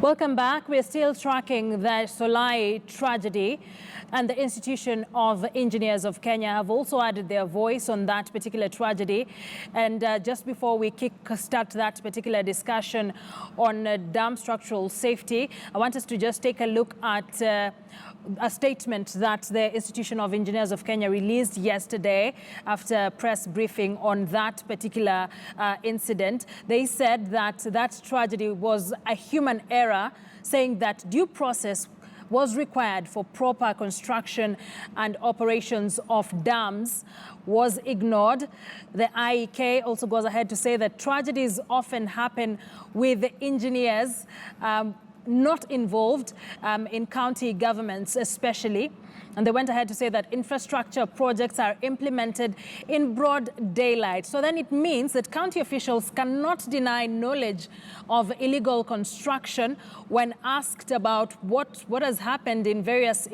Welcome back. We're still tracking the Solai tragedy, and the Institution of Engineers of Kenya have also added their voice on that particular tragedy. And just before we start that particular discussion on dam structural safety, I want us to just take a look at a statement that the Institution of Engineers of Kenya released yesterday after a press briefing on that particular incident. They said that that tragedy was a human error, saying that due process was required for proper construction and operations of dams was ignored. The IEK also goes ahead to say that tragedies often happen with engineers not involved in county governments especially. And they went ahead to say that infrastructure projects are implemented in broad daylight. So then it means that county officials cannot deny knowledge of illegal construction when asked about what has happened in various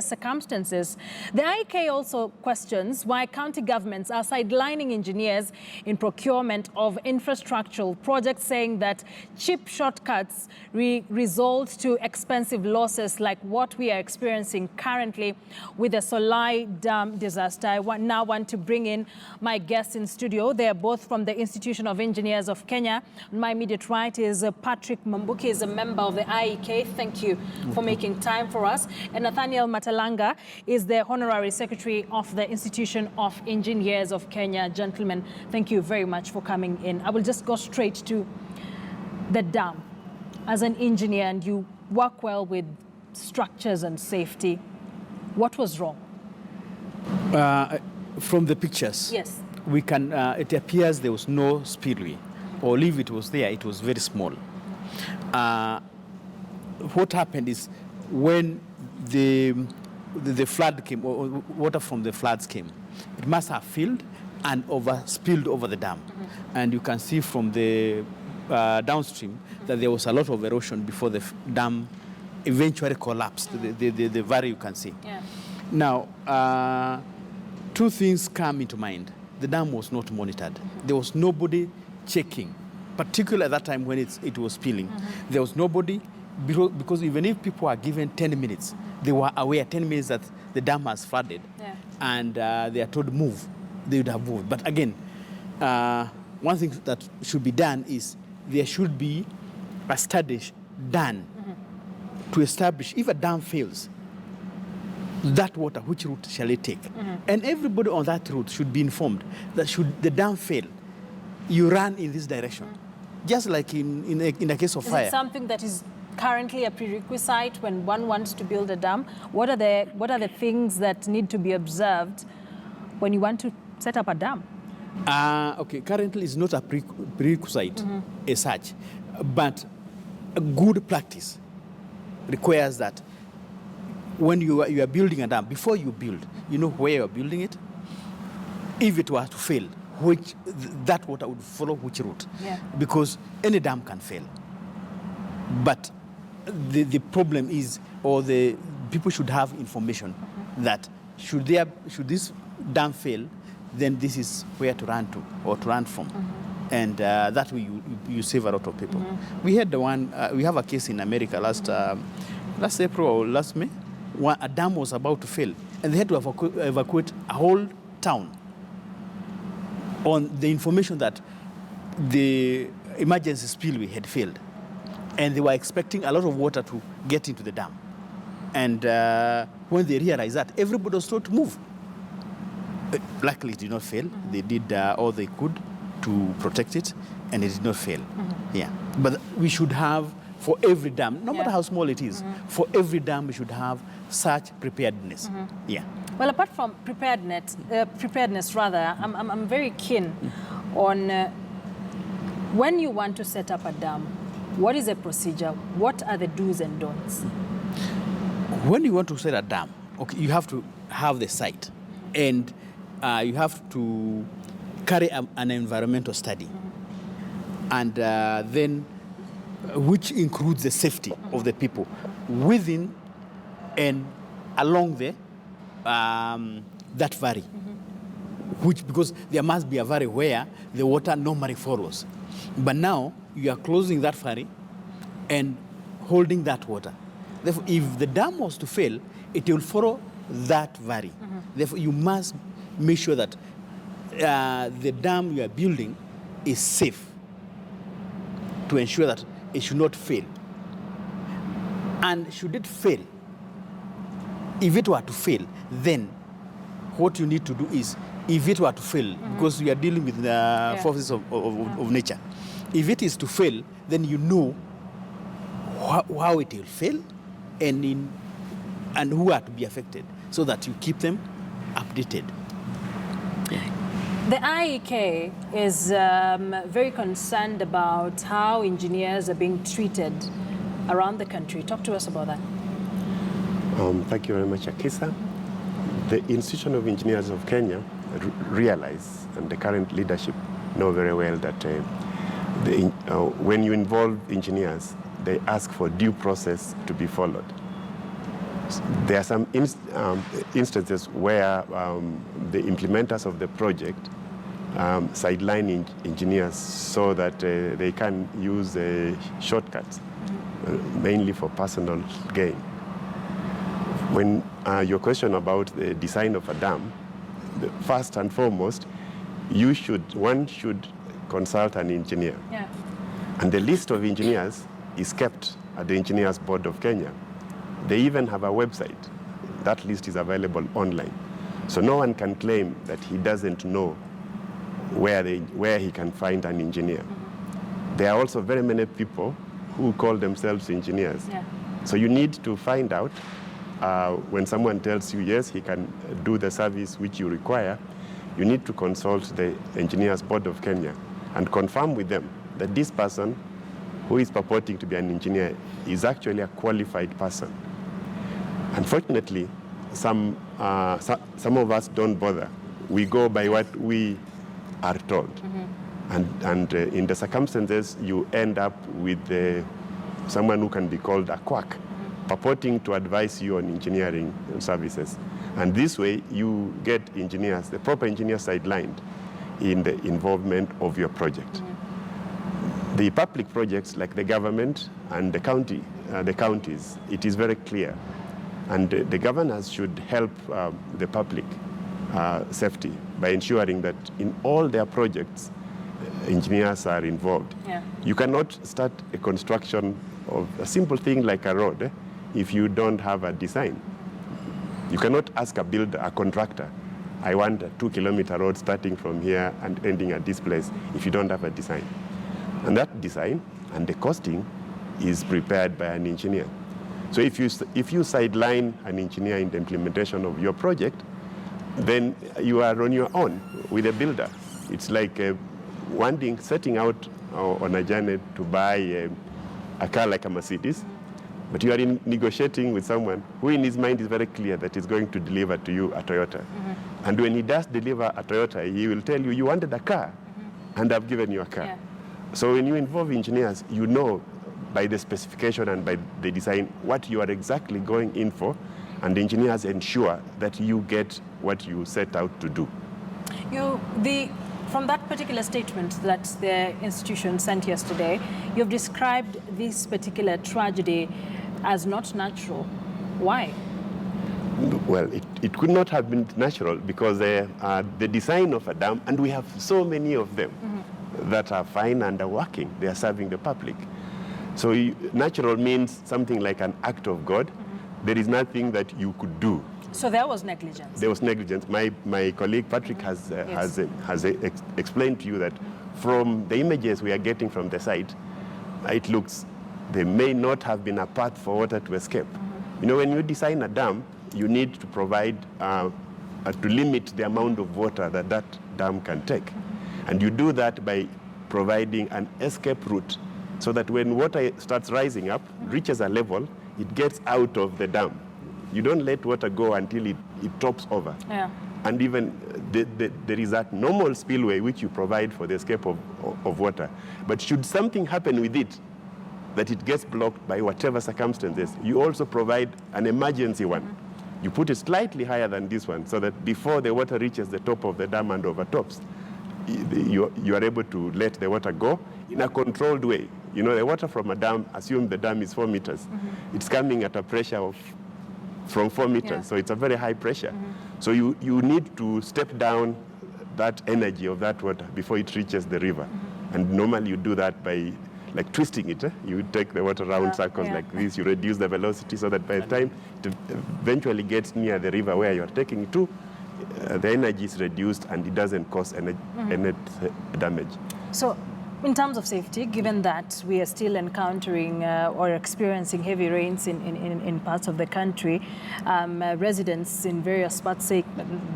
circumstances. The IK also questions why county governments are sidelining engineers in procurement of infrastructural projects, saying that cheap shortcuts result to expensive losses like what we are experiencing currently with the Solai Dam disaster. I now want to bring in my guests in studio. They are both from the Institution of Engineers of Kenya. On my immediate right is Patrick Mambuki, is a member of the IEK. Thank you for making time for us. And Nathaniel Matalanga is the Honorary Secretary of the Institution of Engineers of Kenya. Gentlemen, thank you very much for coming in. I will just go straight to the dam. As an engineer, and you work well with structures and safety, what was wrong? From the pictures, yes, we can. It appears there was no spillway, or if it was there, it was very small. What happened is when the flood came, or water from the floods came, it must have filled and spilled over the dam, and you can see from the downstream that there was a lot of erosion before the dam eventually collapsed. The valley you can see. Yeah. Now, two things come into mind. The dam was not monitored. There was nobody checking, particularly at that time when it was spilling. There was nobody, because even if people are given 10 minutes, they were aware 10 minutes that the dam has flooded, and they are told move, they would have moved. But again, one thing that should be done is there should be a study done to establish if a dam fails, that water, which route shall it take? And everybody on that route should be informed that should the dam fail, you run in this direction. Just like in a case of fire. Is it something that is currently a prerequisite when one wants to build a dam? What are the things that need to be observed when you want to set up a dam? Okay, currently it's not a prerequisite as such, but a good practice requires that when you are building a dam, before you build, you know where you're building it. If it were to fail, that water would follow which route? Yeah. Because any dam can fail. But the problem is, or the people should have information that should this dam fail, then this is where to run to or to run from. And that way you save a lot of people. We had we have a case in America last April or last May. A dam was about to fail, and they had to evacuate a whole town on the information that the emergency spillway had failed. And they were expecting a lot of water to get into the dam. And when they realized that, everybody was told to move. Luckily, it did not fail. They did all they could to protect it, and it did not fail. Yeah. But we should have, for every dam, no matter how small it is, for every dam we should have such preparedness. Yeah. Well, apart from preparedness rather, I'm very keen on when you want to set up a dam, what is the procedure? What are the do's and don'ts? When you want to set a dam, okay, you have to have the site, and you have to carry an environmental study, and then which includes the safety of the people within and along that valley, because there must be a valley where the water normally follows. But now you are closing that valley, and holding that water. Therefore, if the dam was to fail, it will follow that valley. Therefore, you must make sure that the dam you are building is safe to ensure that it should not fail. And should it fail, if it were to fail, then what you need to do is, if it were to fail, because we are dealing with the forces of nature, if it is to fail, then you know how it will fail and who are to be affected, so that you keep them updated. The IEK is very concerned about how engineers are being treated around the country. Talk to us about that. Thank you very much, Akisa. The Institution of Engineers of Kenya realize, and the current leadership know very well, that when you involve engineers, they ask for due process to be followed. There are some instances where the implementers of the project sideline engineers so that they can use shortcuts, mainly for personal gain. When your question about the design of a dam, first and foremost, one should consult an engineer. Yeah. And the list of engineers is kept at the Engineers Board of Kenya. They even have a website. That list is available online. So no one can claim that he doesn't know where he can find an engineer. There are also very many people who call themselves engineers. Yeah. So you need to find out when someone tells you, yes, he can do the service which you require, you need to consult the Engineers Board of Kenya and confirm with them that this person who is purporting to be an engineer is actually a qualified person. Unfortunately, some of us don't bother. We go by what we are told. And in the circumstances, you end up with someone who can be called a quack, purporting to advise you on engineering services. And this way, you get engineers, the proper engineers, sidelined in the involvement of your project. The public projects, like the government and the counties, it is very clear. And the governors should help the public safety by ensuring that in all their projects, engineers are involved. Yeah. You cannot start a construction of a simple thing like a road if you don't have a design. You cannot ask a contractor, I want a 2-kilometer road starting from here and ending at this place, if you don't have a design. And that design and the costing is prepared by an engineer. So if you sideline an engineer in the implementation of your project, then you are on your own with a builder. It's like setting out on a journey to buy a car like a Mercedes, but you are negotiating with someone who in his mind is very clear that he's going to deliver to you a Toyota. And when he does deliver a Toyota, he will tell you, you wanted a car, and I've given you a car. Yeah. So when you involve engineers, you know by the specification and by the design what you are exactly going in for, and the engineers ensure that you get what you set out to do. From that particular statement that the institution sent yesterday, you've described this particular tragedy as not natural. Why? Well, it could not have been natural because the design of a dam, and we have so many of them that are fine and are working, they are serving the public. So natural means something like an act of God. There is nothing that you could do. So there was negligence. There was negligence. My colleague Patrick has explained to you that from the images we are getting from the site, it looks there may not have been a path for water to escape. You know, when you design a dam, you need to provide to limit the amount of water that dam can take, and you do that by providing an escape route, so that when water starts rising up, reaches a level, it gets out of the dam. You don't let water go until it tops over. Yeah. And even there is that normal spillway which you provide for the escape of water. But should something happen with it, that it gets blocked by whatever circumstances, you also provide an emergency one. You put it slightly higher than this one, so that before the water reaches the top of the dam and overtops, you are able to let the water go in a controlled way, You know, the water from a dam, assume the dam is 4 meters. It's coming at a pressure from 4 meters, Yeah. so it's a very high pressure. So you need to step down that energy of that water before it reaches the river. And normally you do that by like twisting it. You take the water round circles like this, you reduce the velocity so that by the time it eventually gets near the river where you're taking it to, the energy is reduced and it doesn't cause any damage. So, in terms of safety, given that we are still encountering or experiencing heavy rains in parts of the country, residents in various parts say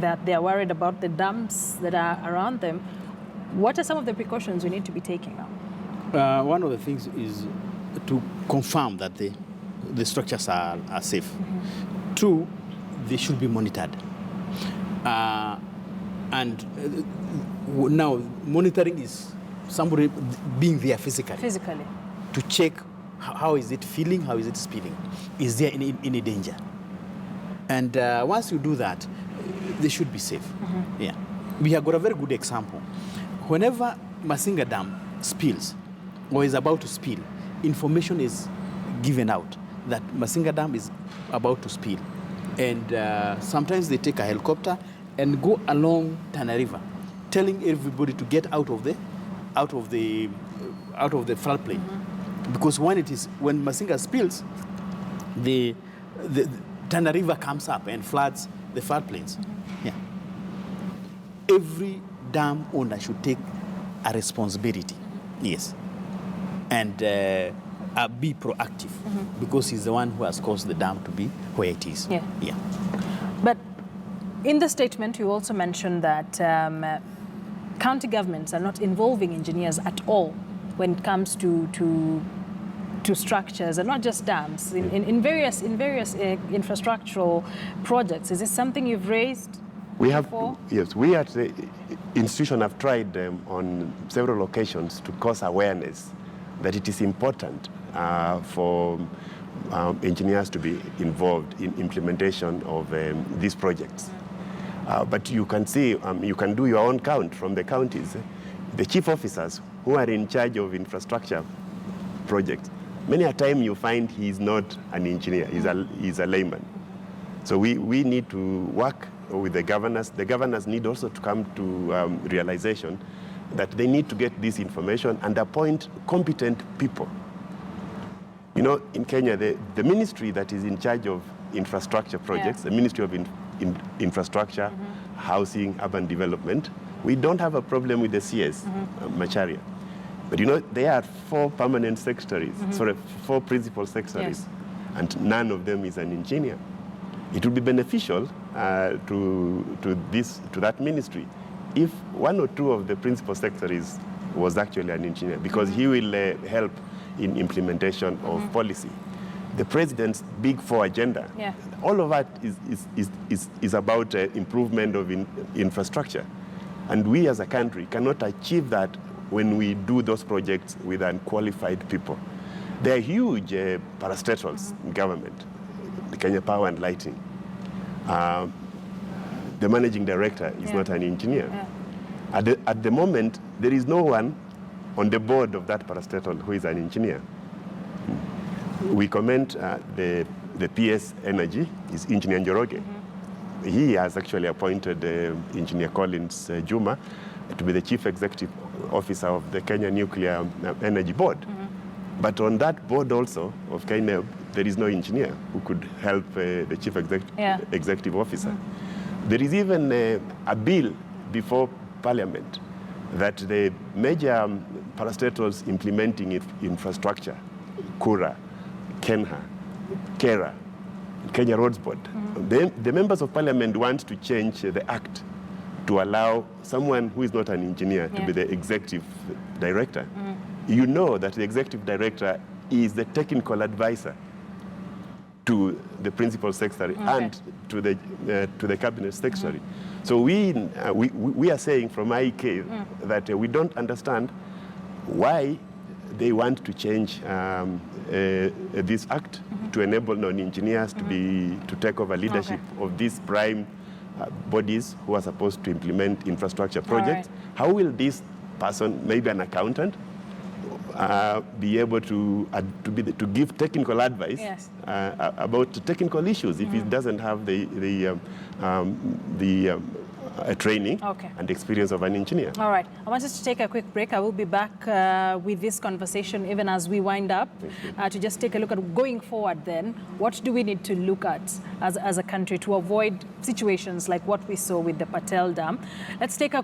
that they are worried about the dams that are around them. What are some of the precautions we need to be taking now? One of the things is to confirm that the structures are safe. Two, they should be monitored. And now monitoring is somebody being there physically to check how is it feeling, how is it spilling, is there any danger. And once you do that, they should be safe. Yeah, we have got a very good example. Whenever Masinga Dam spills or is about to spill, information is given out that Masinga Dam is about to spill, and sometimes they take a helicopter and go along Tana River, telling everybody to get out of the floodplain, because when Masinga spills, the Tana River comes up and floods the floodplains. Yeah. Every dam owner should take a responsibility, yes, and be proactive, because he's the one who has caused the dam to be where it is. Yeah. Yeah. But in the statement, you also mentioned that county governments are not involving engineers at all when it comes to structures, and not just dams, in various infrastructural projects. Is this something you've raised? Yes, we at the institution have tried on several occasions to cause awareness that it is important for engineers to be involved in implementation of these projects. But you can see, you can do your own count from the counties. The chief officers who are in charge of infrastructure projects, many a time you find he's not an engineer, he's a layman. So we need to work with the governors. The governors need also to come to realization that they need to get this information and appoint competent people. You know, in Kenya, the ministry that is in charge of infrastructure projects, the Ministry of Infrastructure, Housing, Urban Development, we don't have a problem with the CS, Macharia. But you know, there are 4 permanent secretaries, 4 principal secretaries, and none of them is an engineer. It would be beneficial to that ministry if 1 or 2 of the principal secretaries was actually an engineer, because he will help in implementation of policy. The president's Big 4 agenda, all of that is about improvement of infrastructure. And we as a country cannot achieve that when we do those projects with unqualified people. There are huge parastatals in government, the Kenya Power and Lighting. The managing director is not an engineer. At the moment, there is no one on the board of that parastatal who is an engineer. We commend the PS Energy, is Engineer Njoroge. He has actually appointed Engineer Collins Juma to be the Chief Executive Officer of the Kenya Nuclear Energy Board. But on that board also of Kenya, there is no engineer who could help the Chief Executive Officer. There is even a bill before Parliament that the major parastatals implementing infrastructure, Kura, Kenha, Kera, Kenya Roads Board, the members of Parliament want to change the act to allow someone who is not an engineer to be the executive director. You know that the executive director is the technical advisor to the principal secretary and to the cabinet secretary. So we are saying from IEK that we don't understand why they want to change this act to enable non-engineers to take over leadership of these prime bodies who are supposed to implement infrastructure projects. How will this person, maybe an accountant, be able to give technical advice Yes. about technical issues if it doesn't have the training and experience of an engineer. All right. I want us to take a quick break. I will be back with this conversation even as we wind up to just take a look at going forward then. What do we need to look at as a country to avoid situations like what we saw with the Patel Dam? Let's take a quick